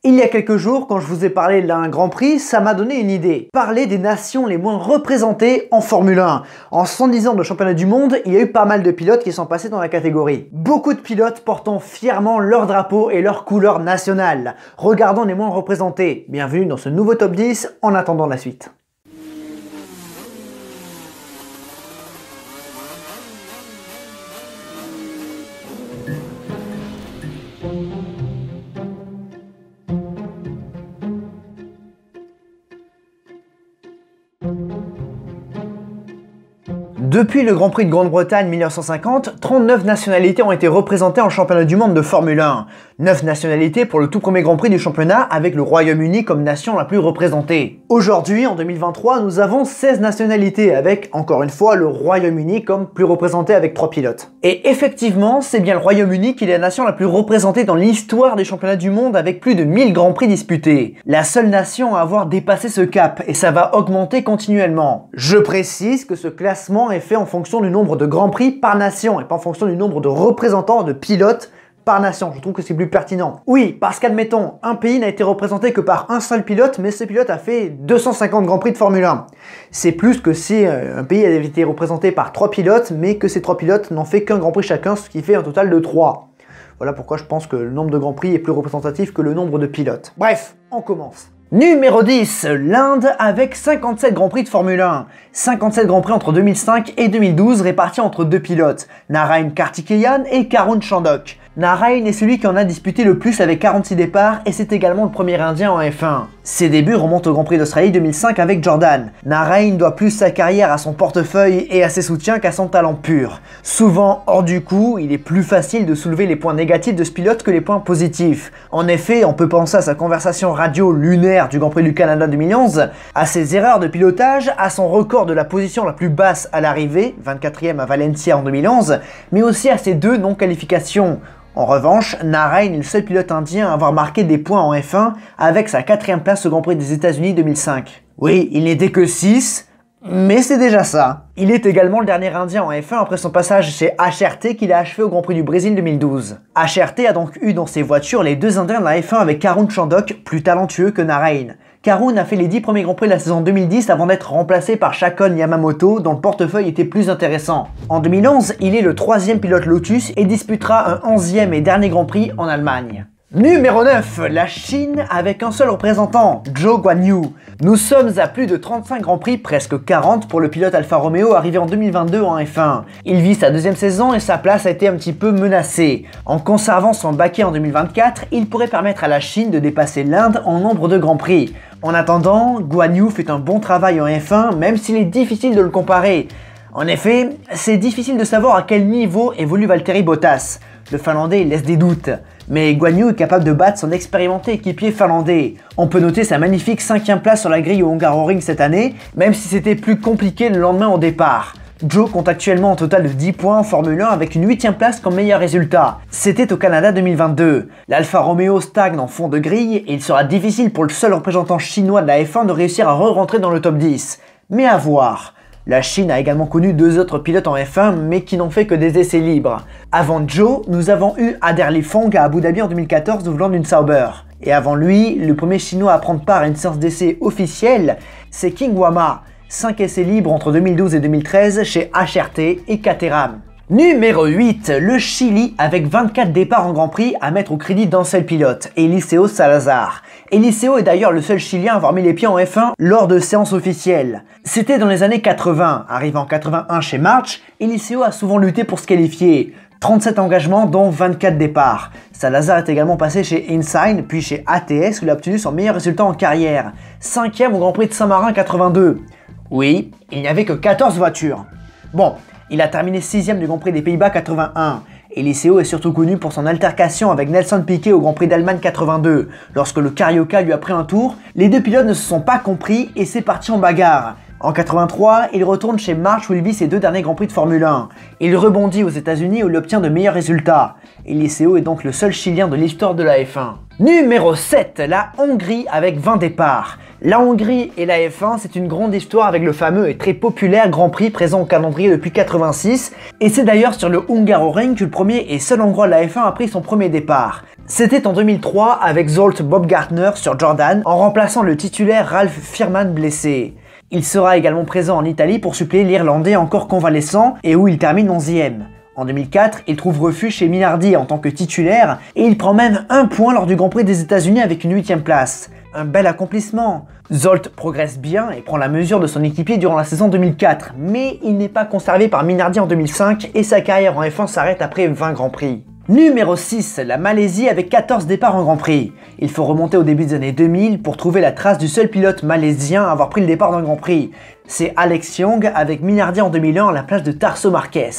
Il y a quelques jours, quand je vous ai parlé d'un Grand Prix, ça m'a donné une idée. Parler des nations les moins représentées en Formule 1. En 110 ans de championnat du monde, il y a eu pas mal de pilotes qui sont passés dans la catégorie. Beaucoup de pilotes portant fièrement leur drapeau et leur couleur nationale. Regardons les moins représentés. Bienvenue dans ce nouveau top 10 en attendant la suite. Depuis le Grand Prix de Grande-Bretagne 1950, 39 nationalités ont été représentées en championnat du monde de Formule 1. 9 nationalités pour le tout premier Grand Prix du championnat avec le Royaume-Uni comme nation la plus représentée. Aujourd'hui, en 2023, nous avons 16 nationalités avec, encore une fois, le Royaume-Uni comme plus représenté avec 3 pilotes. Et effectivement, c'est bien le Royaume-Uni qui est la nation la plus représentée dans l'histoire des championnats du monde avec plus de 1000 Grands Prix disputés. La seule nation à avoir dépassé ce cap et ça va augmenter continuellement. Je précise que ce classement est fait en fonction du nombre de Grands Prix par nation et pas en fonction du nombre de représentants de pilotes par nation. Je trouve que c'est plus pertinent. Oui, parce qu'admettons, un pays n'a été représenté que par un seul pilote, mais ce pilote a fait 250 Grands Prix de Formule 1. C'est plus que si un pays avait été représenté par 3 pilotes, mais que ces 3 pilotes n'ont fait qu'un Grand Prix chacun, ce qui fait un total de 3. Voilà pourquoi je pense que le nombre de Grands Prix est plus représentatif que le nombre de pilotes. Bref, on commence. Numéro 10, l'Inde avec 57 Grands Prix de Formule 1. 57 Grands Prix entre 2005 et 2012 répartis entre 2 pilotes, Narain Karthikeyan et Karun Chandhok. Narain est celui qui en a disputé le plus avec 46 départs et c'est également le premier Indien en F1. Ses débuts remontent au Grand Prix d'Australie 2005 avec Jordan. Narain doit plus sa carrière à son portefeuille et à ses soutiens qu'à son talent pur. Souvent hors du coup, il est plus facile de soulever les points négatifs de ce pilote que les points positifs. En effet, on peut penser à sa conversation radio lunaire du Grand Prix du Canada 2011, à ses erreurs de pilotage, à son record de la position la plus basse à l'arrivée, 24e à Valencia en 2011, mais aussi à ses 2 non-qualifications. En revanche, Narain est le seul pilote indien à avoir marqué des points en F1 avec sa 4e place au Grand Prix des États-Unis 2005. Oui, il n'était que 6, mais c'est déjà ça. Il est également le dernier Indien en F1 après son passage chez HRT qu'il a achevé au Grand Prix du Brésil 2012. HRT a donc eu dans ses voitures les 2 Indiens de la F1 avec Karun Chandhok, plus talentueux que Narain. Karun a fait les 10 premiers Grands Prix de la saison 2010 avant d'être remplacé par Shakon Yamamoto dont le portefeuille était plus intéressant. En 2011, il est le 3e pilote Lotus et disputera un 11e et dernier Grand Prix en Allemagne. Numéro 9, la Chine avec un seul représentant, Zhou Guanyu. Nous sommes à plus de 35 Grands Prix, presque 40 pour le pilote Alfa Romeo arrivé en 2022 en F1. Il vit sa 2e saison et sa place a été un petit peu menacée. En conservant son baquet en 2024, il pourrait permettre à la Chine de dépasser l'Inde en nombre de Grands Prix. En attendant, Guanyu fait un bon travail en F1 même s'il est difficile de le comparer. En effet, c'est difficile de savoir à quel niveau évolue Valtteri Bottas. Le Finlandais laisse des doutes. Mais Guanyu est capable de battre son expérimenté équipier finlandais. On peut noter sa magnifique 5e place sur la grille au Hungaroring cette année, même si c'était plus compliqué le lendemain au départ. Zhou compte actuellement un total de 10 points en Formule 1 avec une 8e place comme meilleur résultat. C'était au Canada 2022. L'Alfa Romeo stagne en fond de grille et il sera difficile pour le seul représentant chinois de la F1 de réussir à re-rentrer dans le top 10. Mais à voir. La Chine a également connu 2 autres pilotes en F1 mais qui n'ont fait que des essais libres. Avant Zhou, nous avons eu Adderley Fong à Abu Dhabi en 2014 au volant d'une Sauber. Et avant lui, le premier chinois à prendre part à une séance d'essai officielle, c'est King Wama, 5 essais libres entre 2012 et 2013 chez HRT et Caterham. Numéro 8, le Chili avec 24 départs en Grand Prix à mettre au crédit d'un seul pilote, Eliseo Salazar. Eliseo est d'ailleurs le seul Chilien à avoir mis les pieds en F1 lors de séances officielles. C'était dans les années 80, arrivant en 81 chez March, Eliseo a souvent lutté pour se qualifier. 37 engagements dont 24 départs. Salazar est également passé chez Insign puis chez ATS où il a obtenu son meilleur résultat en carrière. 5e au Grand Prix de Saint-Marin 82. Oui, il n'y avait que 14 voitures. Bon, il a terminé 6e du Grand Prix des Pays-Bas 81. Eliseo est surtout connu pour son altercation avec Nelson Piquet au Grand Prix d'Allemagne 82. Lorsque le Carioca lui a pris un tour, les 2 pilotes ne se sont pas compris et c'est parti en bagarre. En 83, il retourne chez March où il vit ses 2 derniers Grands Prix de Formule 1. Il rebondit aux États-Unis où il obtient de meilleurs résultats. Eliseo est donc le seul Chilien de l'histoire de la F1. Numéro 7, la Hongrie avec 20 départs. La Hongrie et la F1, c'est une grande histoire avec le fameux et très populaire Grand Prix présent au calendrier depuis 86, et c'est d'ailleurs sur le Hungaroring que le premier et seul Hongrois de la F1 a pris son premier départ. C'était en 2003 avec Zsolt Bobgartner sur Jordan en remplaçant le titulaire Ralf Fährmann blessé. Il sera également présent en Italie pour suppléer l'Irlandais encore convalescent et où il termine 11e. En 2004, il trouve refuge chez Minardi en tant que titulaire et il prend même un point lors du Grand Prix des États-Unis avec une 8e place. Un bel accomplissement. Zsolt progresse bien et prend la mesure de son équipier durant la saison 2004, mais il n'est pas conservé par Minardi en 2005 et sa carrière en F1 s'arrête après 20 Grands Prix. Numéro 6, la Malaisie avec 14 départs en Grand Prix. Il faut remonter au début des années 2000 pour trouver la trace du seul pilote malaisien à avoir pris le départ d'un Grand Prix. C'est Alex Yoong avec Minardi en 2001 à la place de Tarso Marquez.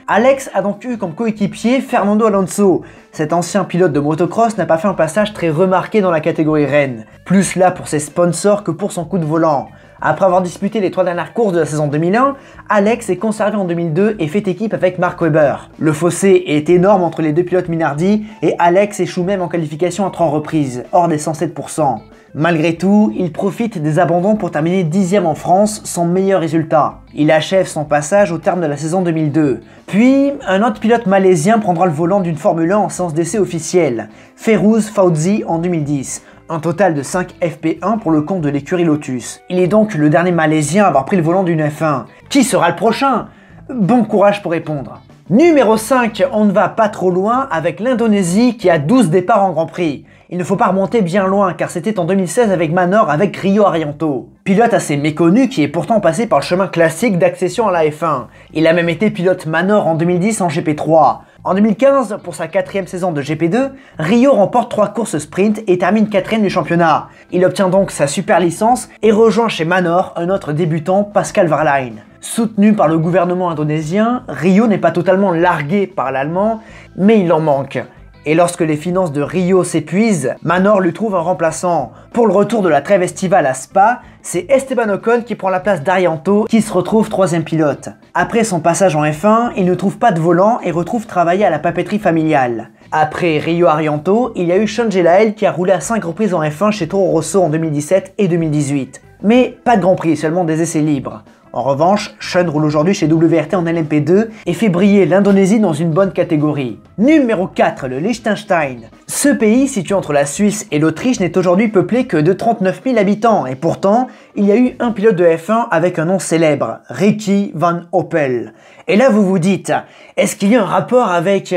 Alex a donc eu comme coéquipier Fernando Alonso. Cet ancien pilote de motocross n'a pas fait un passage très remarqué dans la catégorie reine, plus là pour ses sponsors que pour son coup de volant. Après avoir disputé les 3 dernières courses de la saison 2001, Alex est conservé en 2002 et fait équipe avec Mark Webber. Le fossé est énorme entre les deux pilotes Minardi et Alex échoue même en qualification à 3 reprises, hors des 107%. Malgré tout, il profite des abandons pour terminer 10e en France, son meilleur résultat. Il achève son passage au terme de la saison 2002. Puis, un autre pilote malaisien prendra le volant d'une Formule 1 en séance d'essai officielle, Ferouz Fauzi en 2010. Un total de 5 FP1 pour le compte de l'écurie Lotus. Il est donc le dernier malaisien à avoir pris le volant d'une F1. Qui sera le prochain? Bon courage pour répondre. Numéro 5, on ne va pas trop loin avec l'Indonésie qui a 12 départs en Grand Prix. Il ne faut pas remonter bien loin car c'était en 2016 avec Manor avec Rio Haryanto. Pilote assez méconnu qui est pourtant passé par le chemin classique d'accession à la F1. Il a même été pilote Manor en 2010 en GP3. En 2015, pour sa 4e saison de GP2, Rio remporte 3 courses sprint et termine 4e du championnat. Il obtient donc sa super licence et rejoint chez Manor un autre débutant, Pascal Wehrlein. Soutenu par le gouvernement indonésien, Rio n'est pas totalement largué par l'Allemand, mais il en manque. Et lorsque les finances de Rio s'épuisent, Manor lui trouve un remplaçant. Pour le retour de la trêve estivale à Spa, c'est Esteban Ocon qui prend la place d'Haryanto qui se retrouve 3e pilote. Après son passage en F1, il ne trouve pas de volant et retrouve travailler à la papeterie familiale. Après Rio Haryanto, il y a eu Sean Gelael qui a roulé à 5 reprises en F1 chez Toro Rosso en 2017 et 2018. Mais pas de Grand Prix, seulement des essais libres. En revanche, Sean roule aujourd'hui chez WRT en LMP2 et fait briller l'Indonésie dans une bonne catégorie. Numéro 4, le Liechtenstein. Ce pays, situé entre la Suisse et l'Autriche, n'est aujourd'hui peuplé que de 39 000 habitants et pourtant, il y a eu un pilote de F1 avec un nom célèbre, Ricky Van Oppel. Et là vous vous dites, est-ce qu'il y a un rapport avec...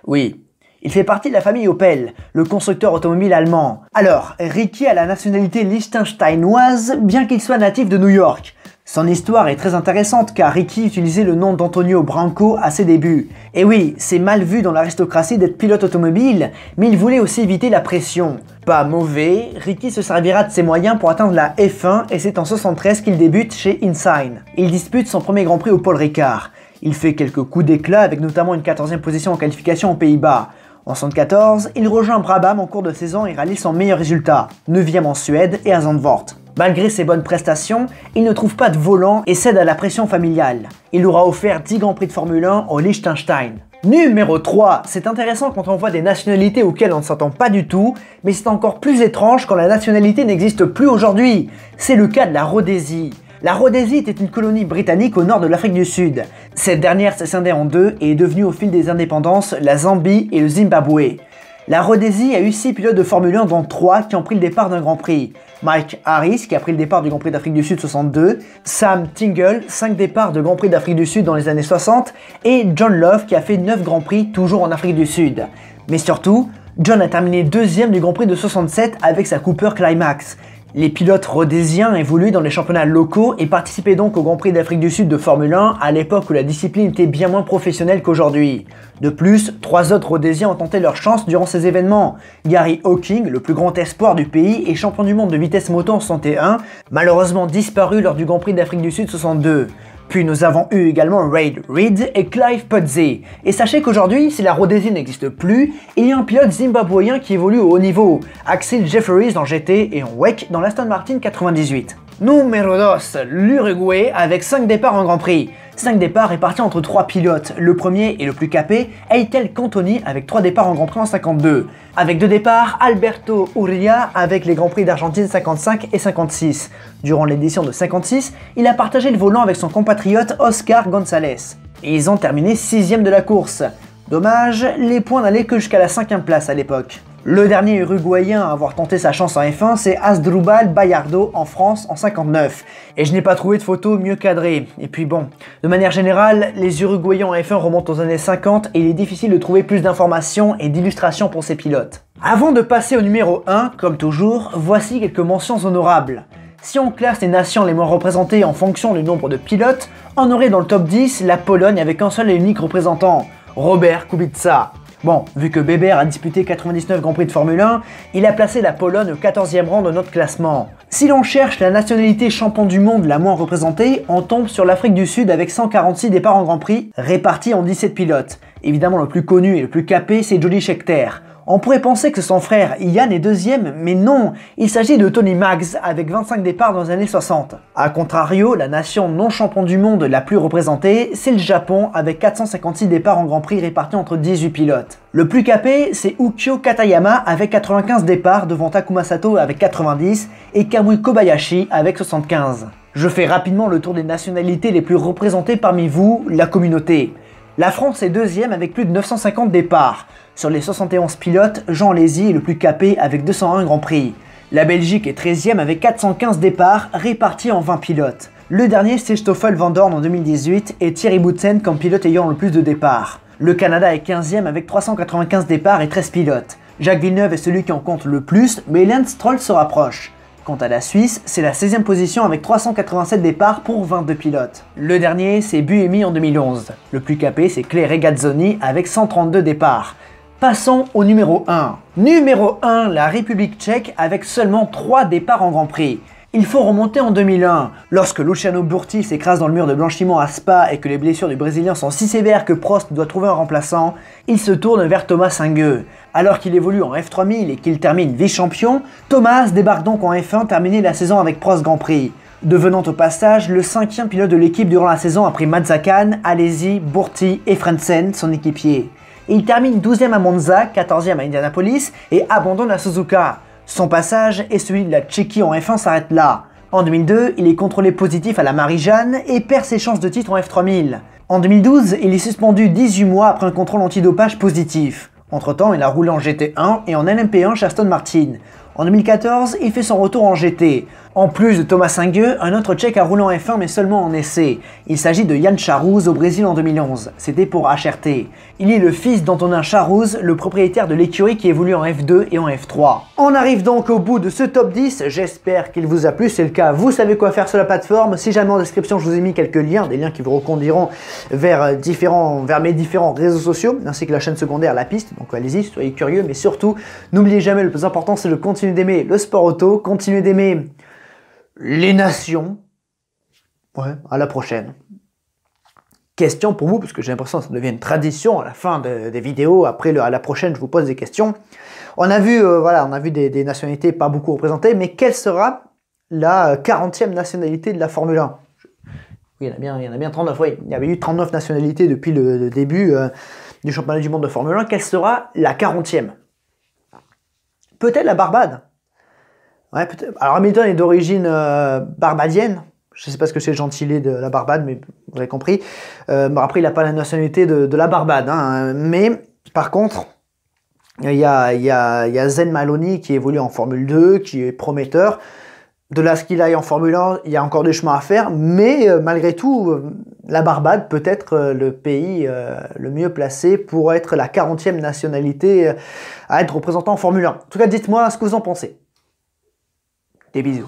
Oui. Il fait partie de la famille Opel, le constructeur automobile allemand. Alors, Ricky a la nationalité liechtensteinoise, bien qu'il soit natif de New York. Son histoire est très intéressante car Ricky utilisait le nom d'Antonio Branco à ses débuts. Et oui, c'est mal vu dans l'aristocratie d'être pilote automobile, mais il voulait aussi éviter la pression. Pas mauvais, Ricky se servira de ses moyens pour atteindre la F1 et c'est en 1973 qu'il débute chez Insign. Il dispute son premier Grand Prix au Paul Ricard. Il fait quelques coups d'éclat avec notamment une 14e position en qualification aux Pays-Bas. En 1974, il rejoint Brabham en cours de saison et réalise son meilleur résultat, 9e en Suède et à Zandvoort. Malgré ses bonnes prestations, il ne trouve pas de volant et cède à la pression familiale. Il aura offert 10 Grands Prix de Formule 1 au Liechtenstein. Numéro 3, c'est intéressant quand on voit des nationalités auxquelles on ne s'entend pas du tout, mais c'est encore plus étrange quand la nationalité n'existe plus aujourd'hui. C'est le cas de la Rhodésie. La Rhodésie était une colonie britannique au nord de l'Afrique du Sud. Cette dernière s'est scindée en deux et est devenue au fil des indépendances la Zambie et le Zimbabwe. La Rhodésie a eu 6 pilotes de Formule 1 dont 3 qui ont pris le départ d'un Grand Prix. Mike Harris qui a pris le départ du Grand Prix d'Afrique du Sud 62, Sam Tingle, 5 départs de Grand Prix d'Afrique du Sud dans les années 60 et John Love qui a fait 9 Grands Prix toujours en Afrique du Sud. Mais surtout, John a terminé 2e du Grand Prix de 67 avec sa Cooper Climax. Les pilotes rhodésiens évoluaient dans les championnats locaux et participaient donc au Grand Prix d'Afrique du Sud de Formule 1 à l'époque où la discipline était bien moins professionnelle qu'aujourd'hui. De plus, 3 autres rhodésiens ont tenté leur chance durant ces événements. Gary Hawking, le plus grand espoir du pays et champion du monde de vitesse moto en 61, malheureusement disparu lors du Grand Prix d'Afrique du Sud 62. Puis nous avons eu également Ray Reid et Clive Pudsey. Et sachez qu'aujourd'hui, si la Rhodésie n'existe plus, il y a un pilote zimbabwéen qui évolue au haut niveau, Axel Jefferies en GT et en WEC dans l'Aston Martin 98. Numéro 2, l'Uruguay avec 5 départs en Grand Prix. 5 départs répartis entre 3 pilotes. Le premier et le plus capé, Eitel Cantoni avec 3 départs en Grand Prix en 52. Avec 2 départs, Alberto Urria avec les Grands Prix d'Argentine 55 et 56. Durant l'édition de 56, il a partagé le volant avec son compatriote Oscar González. Et ils ont terminé 6e de la course. Dommage, les points n'allaient que jusqu'à la 5e place à l'époque. Le dernier Uruguayen à avoir tenté sa chance en F1, c'est Asdrubal Bayardo en France en 59. Et je n'ai pas trouvé de photo mieux cadrée. Et puis bon, de manière générale, les Uruguayens en F1 remontent aux années 50 et il est difficile de trouver plus d'informations et d'illustrations pour ces pilotes. Avant de passer au numéro 1, comme toujours, voici quelques mentions honorables. Si on classe les nations les moins représentées en fonction du nombre de pilotes, on aurait dans le top 10 la Pologne avec un seul et unique représentant, Robert Kubica. Bon, vu que Bébert a disputé 99 Grands Prix de Formule 1, il a placé la Pologne au 14e rang de notre classement. Si l'on cherche la nationalité champion du monde la moins représentée, on tombe sur l'Afrique du Sud avec 146 départs en Grand Prix, répartis en 17 pilotes. Évidemment, le plus connu et le plus capé, c'est Jody Scheckter. On pourrait penser que son frère Yann est deuxième, mais non, il s'agit de Tony Maggs avec 25 départs dans les années 60. A contrario, la nation non champion du monde la plus représentée, c'est le Japon avec 456 départs en Grand Prix répartis entre 18 pilotes. Le plus capé, c'est Ukyo Katayama avec 95 départs devant Takuma Sato avec 90 et Kamui Kobayashi avec 75. Je fais rapidement le tour des nationalités les plus représentées parmi vous, la communauté. La France est deuxième avec plus de 950 départs. Sur les 71 pilotes, Jean Alesi est le plus capé avec 201 Grands Prix. La Belgique est 13e avec 415 départs répartis en 20 pilotes. Le dernier c'est Stoffel Van Dorn en 2018 et Thierry Boutsen comme pilote ayant le plus de départs. Le Canada est 15e avec 395 départs et 13 pilotes. Jacques Villeneuve est celui qui en compte le plus, mais Lance Stroll se rapproche. Quant à la Suisse, c'est la 16e position avec 387 départs pour 22 pilotes. Le dernier, c'est Buemi en 2011. Le plus capé, c'est Claire Regazzoni avec 132 départs. Passons au numéro 1. Numéro 1, la République tchèque avec seulement 3 départs en Grand Prix. Il faut remonter en 2001, lorsque Luciano Burti s'écrase dans le mur de blanchiment à Spa et que les blessures du Brésilien sont si sévères que Prost doit trouver un remplaçant, il se tourne vers Thomas Singeux. Alors qu'il évolue en F3000 et qu'il termine vice-champion, Thomas débarque donc en F1 terminer la saison avec Prost Grand Prix, devenant au passage le 5e pilote de l'équipe durant la saison après Mazzacane, Alesi, Burti et Frentzen, son équipier. Il termine 12e à Monza, 14e à Indianapolis et abandonne à Suzuka. Son passage et celui de la Tchéquie en F1 s'arrêtent là. En 2002, il est contrôlé positif à la Marie-Jeanne et perd ses chances de titre en F3000. En 2012, il est suspendu 18 mois après un contrôle antidopage positif. Entre-temps, il a roulé en GT1 et en LMP1 chez Aston Martin. En 2014, il fait son retour en GT. En plus de Thomas Singeux, un autre Tchèque a roulé en F1 mais seulement en essai. Il s'agit de Jan Charrouz au Brésil en 2011. C'était pour HRT. Il est le fils d'Antonin Charrouz, le propriétaire de l'écurie qui évolue en F2 et en F3. On arrive donc au bout de ce top 10. J'espère qu'il vous a plu. C'est le cas, vous savez quoi faire sur la plateforme. Si jamais en description je vous ai mis quelques liens, des liens qui vous reconduiront vers mes différents réseaux sociaux, ainsi que la chaîne secondaire La Piste. Donc allez-y, soyez curieux, mais surtout, n'oubliez jamais, le plus important c'est de continuer d'aimer le sport auto, continuer d'aimer les nations. Ouais, à la prochaine. Question pour vous, parce que j'ai l'impression que ça devient une tradition à la fin des vidéos. Après, à la prochaine, je vous pose des questions. On a vu, voilà, on a vu des nationalités pas beaucoup représentées, mais quelle sera la 40e nationalité de la Formule 1? Oui, il y en a bien 39, oui. Il y avait eu 39 nationalités depuis le début du championnat du monde de Formule 1. Quelle sera la 40e? Peut-être la Barbade. Ouais, peut-être. Alors Hamilton est d'origine barbadienne. Je ne sais pas ce que c'est le gentilé de la Barbade, mais vous avez compris. Bon, après, il n'a pas la nationalité de la Barbade. Hein, mais par contre, il y a Zen Maloney qui évolue en Formule 2, qui est prometteur. De là, ce qu'il aille en Formule 1, il y a encore des chemins à faire. Mais malgré tout, la Barbade peut être le pays le mieux placé pour être la 40e nationalité à être représentant en Formule 1. En tout cas, dites-moi ce que vous en pensez. Des bisous.